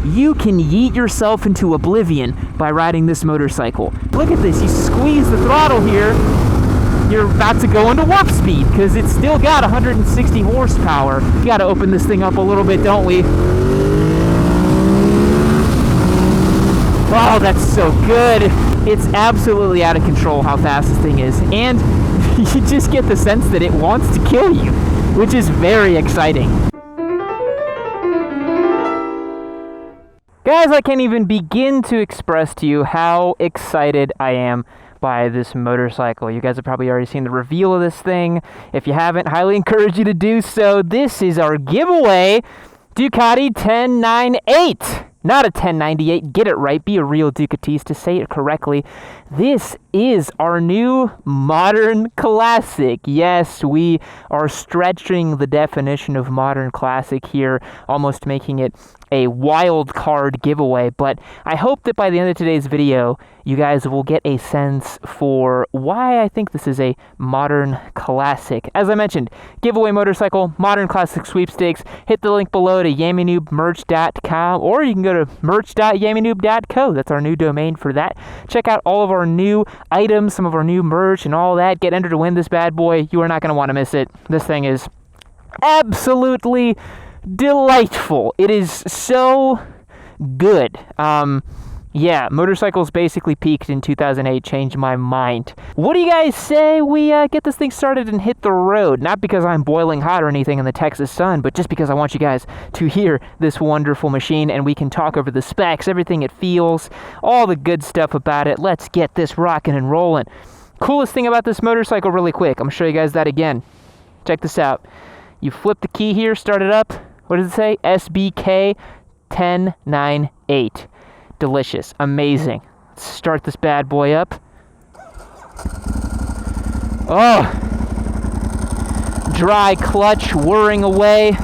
you can yeet yourself into oblivion by riding this motorcycle. Look at this, you squeeze the throttle here, you're about to go into warp speed because it's still got 160 horsepower. We got to open this thing up a little bit, don't we? Oh, that's so good. It's absolutely out of control how fast this thing is. And you just get the sense that it wants to kill you, which is very exciting. Guys, I can't even begin to express to you how excited I am by this motorcycle. You guys have probably already seen the reveal of this thing. If you haven't, highly encourage you to do so. This is our giveaway Ducati 1098. Not a 1098, get it right, be a real Ducatista, say it correctly. This is our new modern classic. Yes, we are stretching the definition of modern classic here, almost making it a wild card giveaway, but I hope that by the end of today's video, you guys will get a sense for why I think this is a modern classic. As I mentioned, giveaway motorcycle, modern classic sweepstakes. Hit the link below to YammieNoobMerch.com, or you can go to merch.yammieNoob.co. That's our new domain for that. Check out all of our new items, some of our new merch and all that. Get entered to win this bad boy. You are not going to want to miss it. This thing is absolutely delightful. It is so good. Yeah, motorcycles basically peaked in 2008, changed my mind. What do you guys say we get this thing started and hit the road? Not because I'm boiling hot or anything in the Texas sun, but just because I want you guys to hear this wonderful machine and we can talk over the specs, everything it feels, all the good stuff about it. Let's get this rocking and rolling. Coolest thing about this motorcycle really quick. I'm going to show you guys that again. Check this out. You flip the key here, start it up. What does it say? SBK 1098. Delicious. Amazing. Let's start this bad boy up. Oh! Dry clutch whirring away.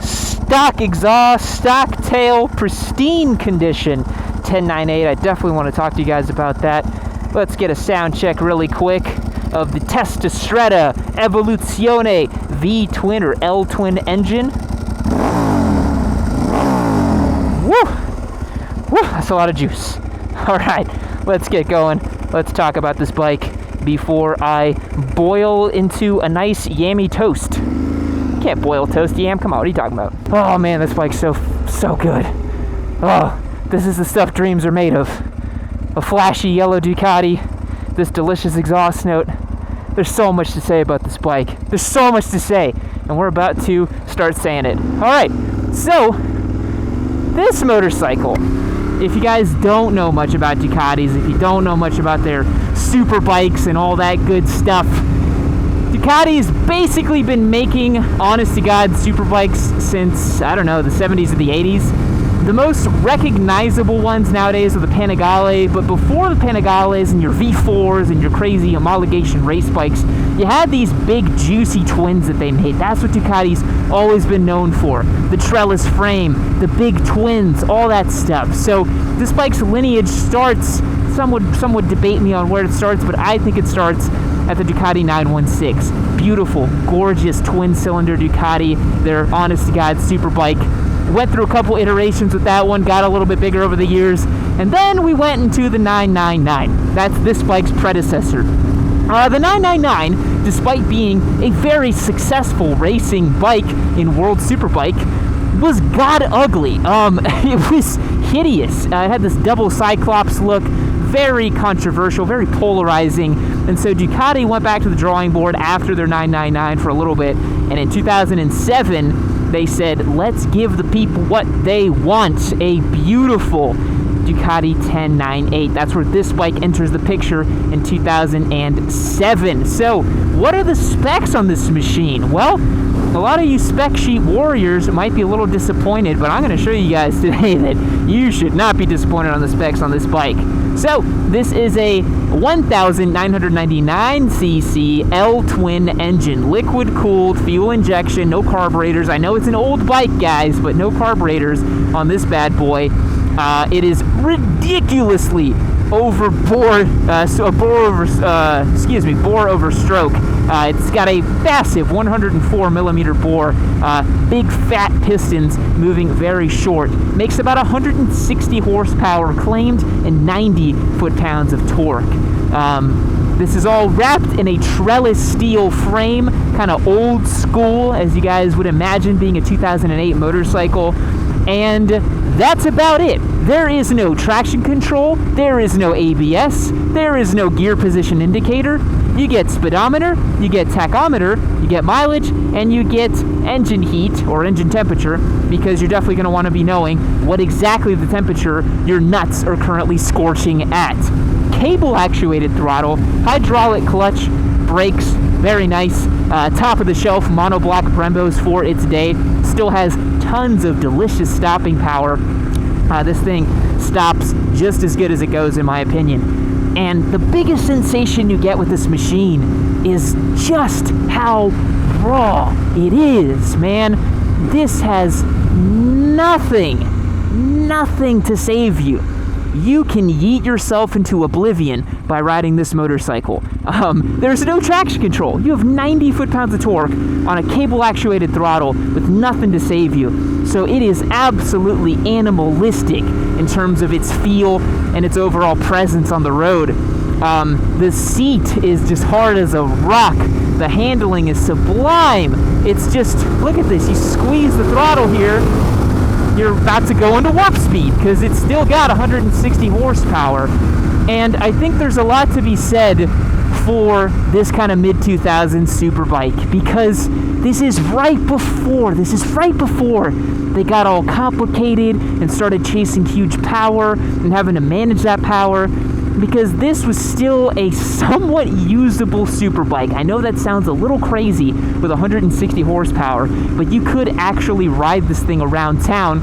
Stock exhaust, stock tail, pristine condition. 1098. I definitely want to talk to you guys about that. Let's get a sound check really quick of the Testastretta Evoluzione V-twin or L-twin engine. Woo! Woo! That's a lot of juice. Alright, let's get going. Let's talk about this bike before I boil into a nice Yammie toast. You can't boil toast, Yam. Come on, what are you talking about? Oh man, this bike's so good. Oh, this is the stuff dreams are made of. A flashy yellow Ducati, this delicious exhaust note. There's so much to say about this bike. There's so much to say, and we're about to start saying it. Alright, so this motorcycle, if you guys don't know much about Ducatis, if you don't know much about their super bikes and all that good stuff, Ducati's basically been making, honest to God, super bikes since, I don't know, the 70s or the 80s. The most recognizable ones nowadays are the Panigale, but before the Panigales and your V4s and your crazy homologation race bikes, you had these big juicy twins that they made. That's what Ducati's always been known for. The trellis frame, the big twins, all that stuff. So this bike's lineage starts, some would debate me on where it starts, but I think it starts at the Ducati 916. Beautiful, gorgeous twin-cylinder Ducati. They're honest to God super bike. Went through a couple iterations with that one, got a little bit bigger over the years, and then we went into the 999. That's this bike's predecessor. The 999, despite being a very successful racing bike in World Superbike, was god ugly. It was hideous. It had this double Cyclops look, very controversial, very polarizing, and so Ducati went back to the drawing board after their 999 for a little bit, and in 2007, they said, let's give the people what they want, a beautiful Ducati 1098. That's where this bike enters the picture in 2007. So, what are the specs on this machine? Well, a lot of you spec sheet warriors might be a little disappointed, but I'm going to show you guys today that you should not be disappointed on the specs on this bike. So, this is a 1,999cc L-twin engine, liquid-cooled, fuel injection, no carburetors. I know it's an old bike, guys, but no carburetors on this bad boy. It is ridiculously over bore, bore over stroke. It's got a massive 104 millimeter bore, big fat pistons moving very short. Makes about 160 horsepower claimed and 90 foot-pounds of torque. This is all wrapped in a trellis steel frame, kind of old school, as you guys would imagine being a 2008 motorcycle. And that's about it. There is no traction control, there is no ABS, there is no gear position indicator. You get speedometer, you get tachometer, you get mileage, and you get engine heat or engine temperature, because you're definitely going to want to be knowing what exactly the temperature your nuts are currently scorching at. Cable actuated throttle, hydraulic clutch, brakes, very nice. Top of the shelf monoblock Brembos for its day. Still has tons of delicious stopping power. This thing stops just as good as it goes, in my opinion. And the biggest sensation you get with this machine is just how raw it is, man. This has nothing to save you. You can yeet yourself into oblivion by riding this motorcycle. There's no traction control. You have 90 foot-pounds of torque on a cable-actuated throttle with nothing to save you. So it is absolutely animalistic in terms of its feel and its overall presence on the road. The seat is just hard as a rock. The handling is sublime. It's just, look at this. You squeeze the throttle here, you're about to go into warp speed because it's still got 160 horsepower. And I think there's a lot to be said for this kind of mid-2000s superbike, because this is right before they got all complicated and started chasing huge power and having to manage that power, because this was still a somewhat usable superbike. I know that sounds a little crazy with 160 horsepower, but you could actually ride this thing around town,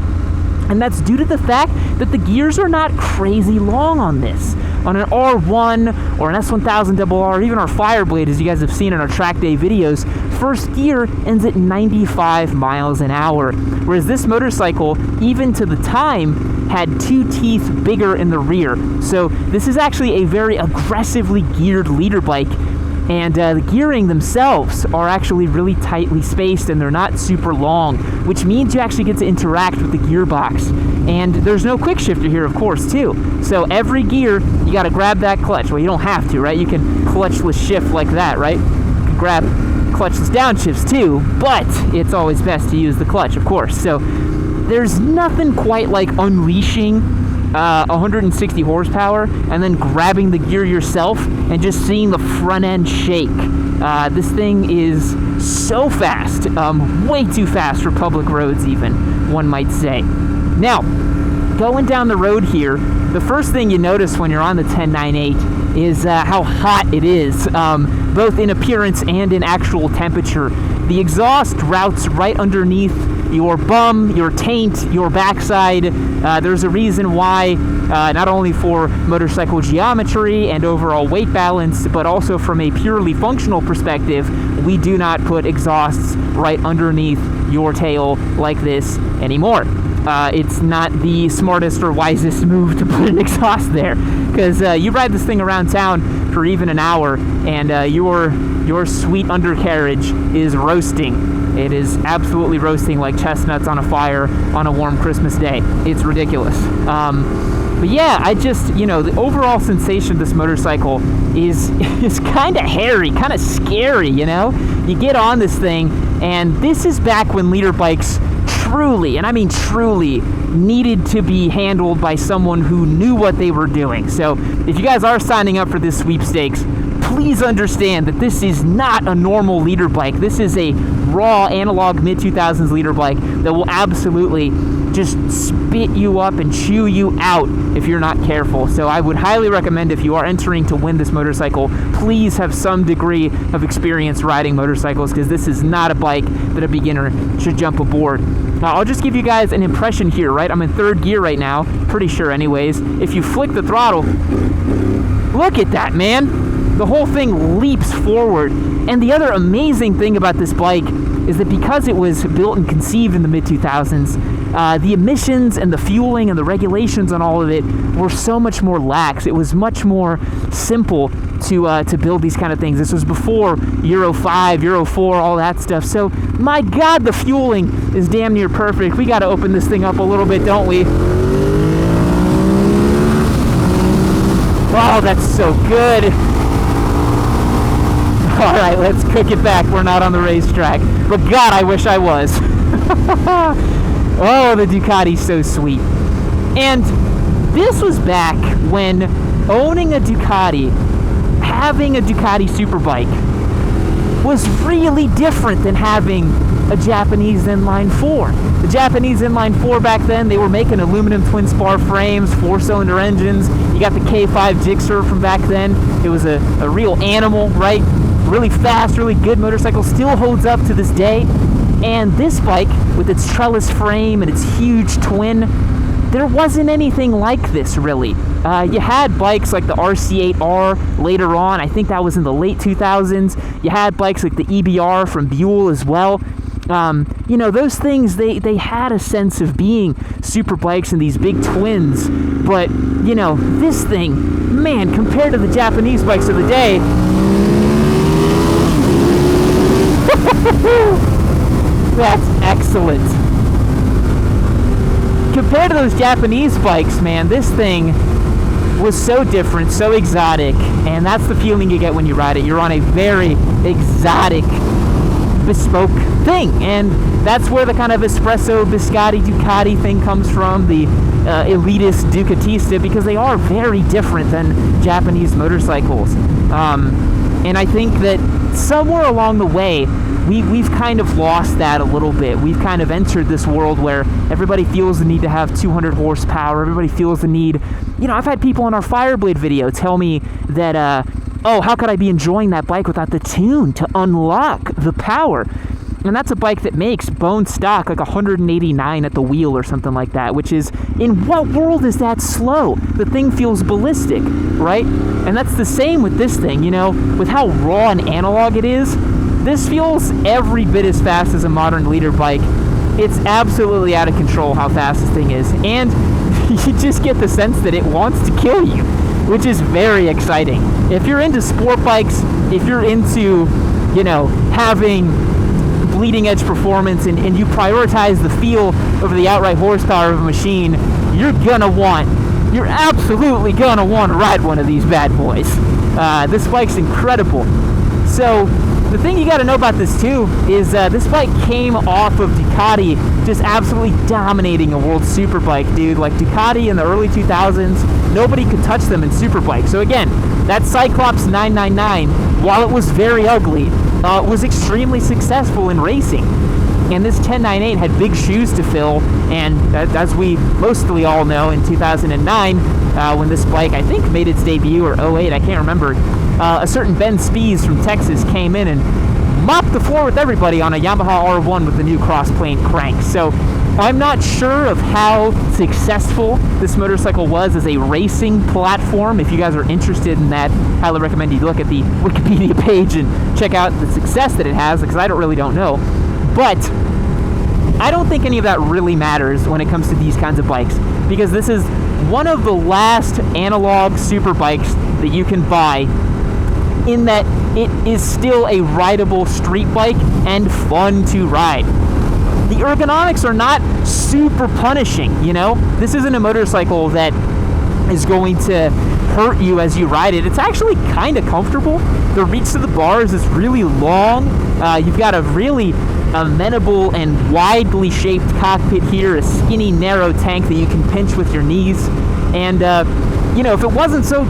and that's due to the fact that the gears are not crazy long on this. On an R1 or an S1000RR, or even our Fireblade, as you guys have seen in our track day videos, first gear ends at 95 miles an hour. Whereas this motorcycle, even to the time, had 2 teeth bigger in the rear. So this is actually a very aggressively geared leader bike. And the gearing themselves are actually really tightly spaced, and they're not super long, which means you actually get to interact with the gearbox. And there's no quick shifter here, of course, too. So every gear, you got to grab that clutch. Well, you don't have to, right? You can clutchless shift like that, right? You can grab clutchless downshifts too, but it's always best to use the clutch, of course. So there's nothing quite like unleashing 160 horsepower and then grabbing the gear yourself and just seeing the front end shake. This thing is so fast, way too fast for public roads even, one might say. Now, going down the road here, the first thing you notice when you're on the 1098 is how hot it is, both in appearance and in actual temperature. The exhaust routes right underneath your bum, your taint, your backside. There's a reason why, not only for motorcycle geometry and overall weight balance, but also from a purely functional perspective, we do not put exhausts right underneath your tail like this anymore. It's not the smartest or wisest move to put an exhaust there, because you ride this thing around town for even an hour, and your sweet undercarriage is roasting. It is absolutely roasting like chestnuts on a fire on a warm Christmas day. It's ridiculous. But yeah, I just, the overall sensation of this motorcycle is kind of hairy, kind of scary, You get on this thing, and this is back when leader bikes truly, and I mean truly, needed to be handled by someone who knew what they were doing. So if you guys are signing up for this sweepstakes, please understand that this is not a normal leader bike. This is a raw analog mid-2000s leader bike that will absolutely just spit you up and chew you out if you're not careful. So I would highly recommend, if you are entering to win this motorcycle, please have some degree of experience riding motorcycles, because this is not a bike that a beginner should jump aboard. I'll just give you guys an impression here, right? I'm in third gear right now, pretty sure anyways. If you flick the throttle, look at that, man. the whole thing leaps forward. And the other amazing thing about this bike is that because it was built and conceived in the mid-2000s, the emissions and the fueling and the regulations on all of it were so much more lax. It was much more simple to build these kind of things. This was before Euro 5, Euro 4, all that stuff. So, my God, the fueling is damn near perfect. We got to open this thing up a little bit, don't we? Oh, that's so good. All right, let's cook it back. We're not on the racetrack. But God, I wish I was. Oh, the Ducati's so sweet. And this was back when owning a Ducati, having a Ducati Superbike, was really different than having a Japanese inline 4. The Japanese inline 4 back then, they were making aluminum twin spar frames, 4-cylinder engines. You got the K5 Gixxer from back then. It was a real animal, right? Really fast, really good motorcycle, still holds up to this day. And this bike, with its trellis frame and its huge twin, there wasn't anything like this, really. You had bikes like the RC8R later on. I think that was in the late 2000s. You had bikes like the EBR from Buell as well. You know, those things, they had a sense of being super bikes and these big twins. But, you know, this thing, man, compared to the Japanese bikes of the day, that's excellent. Compared to those Japanese bikes, man, this thing was so different, so exotic, and that's the feeling you get when you ride it. You're on a very exotic, bespoke thing, and that's where the kind of espresso, biscotti, Ducati thing comes from, the elitist Ducatista, because they are very different than Japanese motorcycles. And I think that somewhere along the way, we've kind of lost that a little bit. We've kind of entered this world where everybody feels the need to have 200 horsepower. Everybody feels the need. You know, I've had people in our Fireblade video tell me that, oh, how could I be enjoying that bike without the tune to unlock the power? And that's a bike that makes bone stock like 189 at the wheel or something like that, which is, in what world is that slow? The thing feels ballistic, right? And that's the same with this thing, you know, with how raw and analog it is. This feels every bit as fast as a modern leader bike. It's absolutely out of control how fast this thing is. And you just get the sense that it wants to kill you, which is very exciting. If you're into sport bikes, if you're into, you know, having bleeding edge performance and you prioritize the feel over the outright horsepower of a machine, you're absolutely gonna want to ride one of these bad boys. This bike's incredible. So the thing you got to know about this too is this bike came off of Ducati just absolutely dominating a world superbike, dude. Like Ducati in the early 2000s, nobody could touch them in superbike. So again, that Cyclops 999, while it was very ugly, was extremely successful in racing. And this 1098 had big shoes to fill, and as we mostly all know, in 2009, when this bike, I think, made its debut, or 08, I can't remember, a certain Ben Spies from Texas came in and mopped the floor with everybody on a Yamaha R1 with the new cross-plane crank. So I'm not sure of how successful this motorcycle was as a racing platform. If you guys are interested in that, I highly recommend you look at the Wikipedia page and check out the success that it has, because I really don't know. But I don't think any of that really matters when it comes to these kinds of bikes, because this is one of the last analog super bikes that you can buy, in that it is still a rideable street bike and fun to ride. The ergonomics are not super punishing, you know? This isn't a motorcycle that is going to hurt you as you ride it. It's actually kind of comfortable. The reach to the bars is really long. You've got a really amenable and widely shaped cockpit here, a skinny, narrow tank that you can pinch with your knees. And, you know, if it wasn't so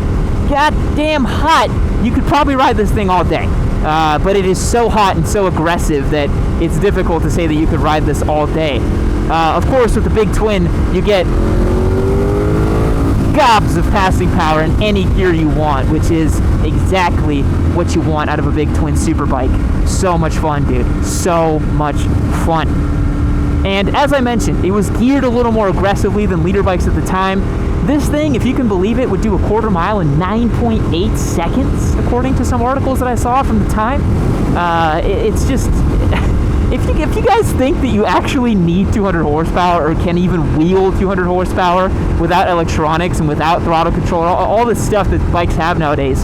goddamn hot, you could probably ride this thing all day. But it is so hot and so aggressive that it's difficult to say that you could ride this all day. Of course, with the big twin, you get gobs of passing power in any gear you want, which is exactly what you want out of a big twin superbike. So much fun, dude. So much fun. And as I mentioned, it was geared a little more aggressively than leader bikes at the time. This thing, if you can believe it, would do a quarter mile in 9.8 seconds, according to some articles that I saw from the time. It's just, if you guys think that you actually need 200 horsepower or can even wield 200 horsepower without electronics and without throttle control, all this stuff that bikes have nowadays,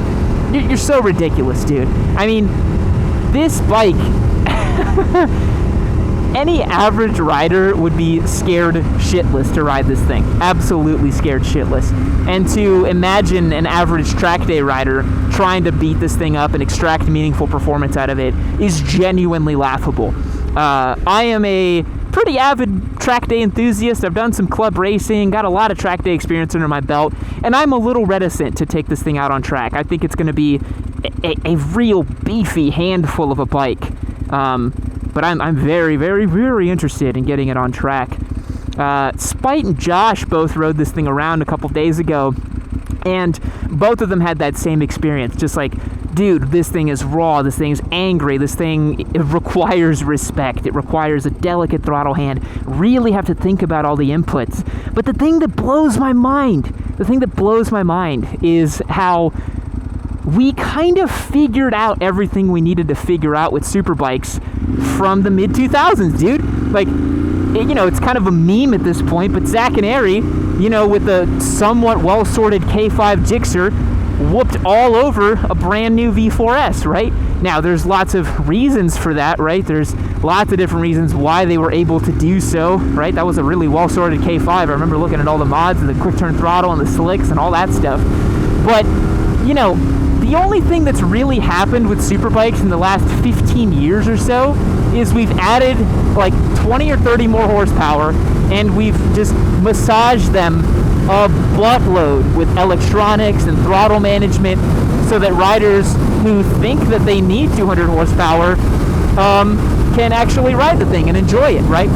you're so ridiculous, dude. I mean, this bike, any average rider would be scared shitless to ride this thing. Absolutely scared shitless. And to imagine an average track day rider trying to beat this thing up and extract meaningful performance out of it is genuinely laughable. I am a pretty avid track day enthusiast. I've done some club racing, got a lot of track day experience under my belt, and I'm a little reticent to take this thing out on track. I think it's going to be a real beefy handful of a bike. But I'm very, very, very interested in getting it on track. Spite and Josh both rode this thing around a couple days ago, and both of them had that same experience. Just like, dude, this thing is raw, this thing's angry, this thing, it requires respect, it requires a delicate throttle hand, really have to think about all the inputs. But the thing that blows my mind is how we kind of figured out everything we needed to figure out with superbikes from the mid-2000s, dude. Like, it's kind of a meme at this point, but Zach and Ari, with the somewhat well-sorted K5 Gixxer, whooped all over a brand new V4S, right? Now, there's lots of reasons for that, right? There's lots of different reasons why they were able to do so, right? That was a really well-sorted K5. I remember looking at all the mods and the quick-turn throttle and the slicks and all that stuff. But, the only thing that's really happened with superbikes in the last 15 years or so is we've added like 20 or 30 more horsepower, and we've just massaged them a buttload with electronics and throttle management so that riders who think that they need 200 horsepower can actually ride the thing and enjoy it, right?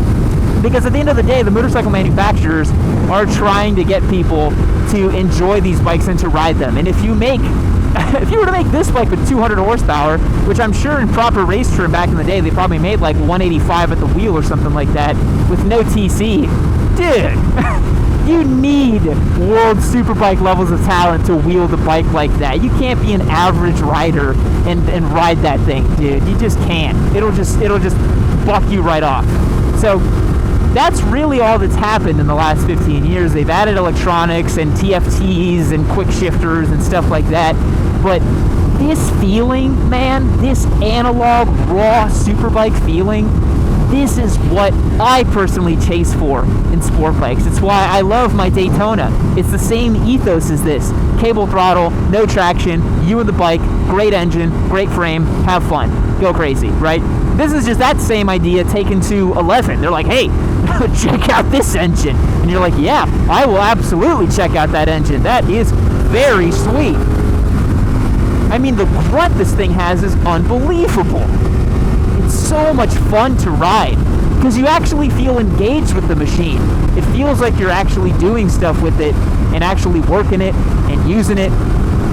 Because at the end of the day, the motorcycle manufacturers are trying to get people to enjoy these bikes and to ride them. And if you were to make this bike with 200 horsepower, which I'm sure in proper race trim back in the day, they probably made like 185 at the wheel or something like that, with no TC, dude, you need world superbike levels of talent to wield a bike like that. You can't be an average rider and ride that thing, dude. You just can't. It'll just buck you right off. So that's really all that's happened in the last 15 years. They've added electronics and TFTs and quick shifters and stuff like that. But this feeling, man, this analog, raw superbike feeling, this is what I personally chase for in sport bikes. It's why I love my Daytona. It's the same ethos as this. Cable throttle, no traction, you and the bike, great engine, great frame, have fun, go crazy, right? This is just that same idea taken to 11. They're like, hey, check out this engine. And you're like, yeah, I will absolutely check out that engine. That is very sweet. I mean, the grunt this thing has is unbelievable. It's so much fun to ride because you actually feel engaged with the machine. It feels like you're actually doing stuff with it and actually working it and using it,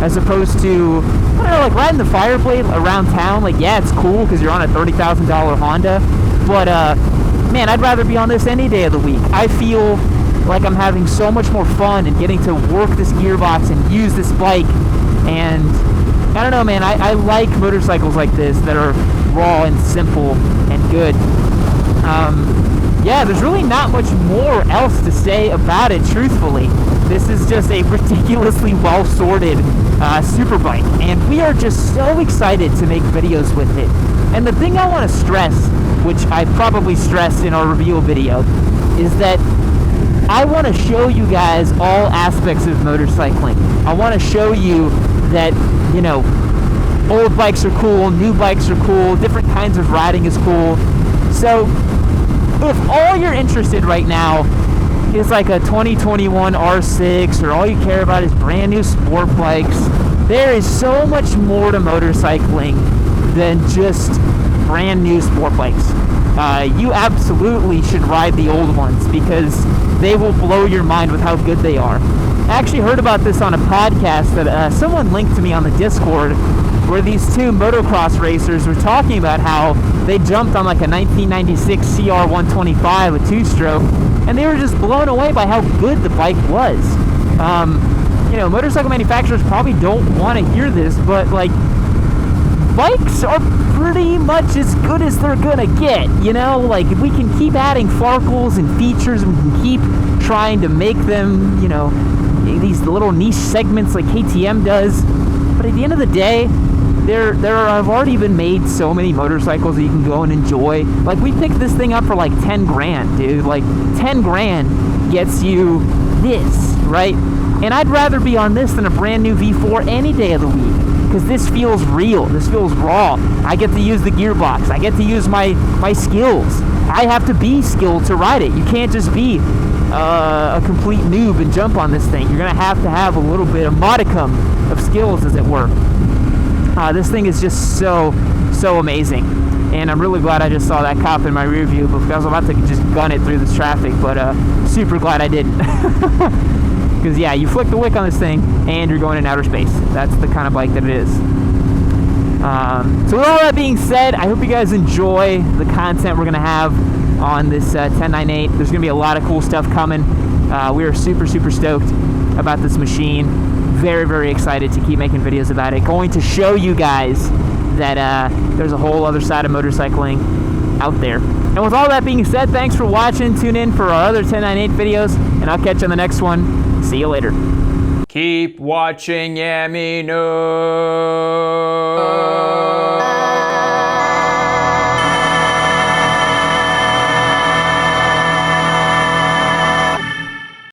as opposed to, I don't know, like riding the Fireblade around town. Like, yeah, it's cool because you're on a $30,000 Honda, but man, I'd rather be on this any day of the week. I feel like I'm having so much more fun and getting to work this gearbox and use this bike. And I don't know, man, I like motorcycles like this that are raw and simple and good. Yeah, there's really not much more else to say about it, truthfully. This is just a ridiculously well-sorted superbike, and we are just so excited to make videos with it. And the thing I want to stress, which I probably stressed in our reveal video, is that I want to show you guys all aspects of motorcycling. I want to show you that, old bikes are cool, new bikes are cool, different kinds of riding is cool. So if all you're interested right now is like a 2021 R6, or all you care about is brand new sport bikes, there is so much more to motorcycling than just brand new sport bikes. You absolutely should ride the old ones because they will blow your mind with how good they are. I actually heard about this on a podcast that someone linked to me on the Discord, where these two motocross racers were talking about how they jumped on like a 1996 CR125, a two-stroke, and they were just blown away by how good the bike was. You know, motorcycle manufacturers probably don't want to hear this, but like, bikes are pretty much as good as they're gonna get, you know? Like, if we can keep adding farkles and features, we can keep trying to make them, you know, these little niche segments like KTM does. But at the end of the day, there have already been made so many motorcycles that you can go and enjoy. Like, we picked this thing up for like 10 grand, dude. Like, 10 grand gets you this, right? And I'd rather be on this than a brand new V4 any day of the week, because this feels real, this feels raw. I get to use the gearbox, I get to use my skills. I have to be skilled to ride it. You can't just be a complete noob and jump on this thing. You're gonna have a little bit of modicum of skills, as it were. This thing is just so amazing, and I'm really glad I just saw that cop in my rear view, because I was about to just gun it through this traffic, but super glad I didn't. Because yeah, you flick the wick on this thing and you're going in outer space. That's the kind of bike that it is. So with all that being said, I hope you guys enjoy the content we're going to have on this 1098. There's going to be a lot of cool stuff coming. We are super stoked about this machine. Very excited to keep making videos about it. Going to show you guys that there's a whole other side of motorcycling out there. And with all that being said, thanks for watching. Tune in for our other 1098 videos, and I'll catch you on the next one. See you later. Keep watching Yammie Noob.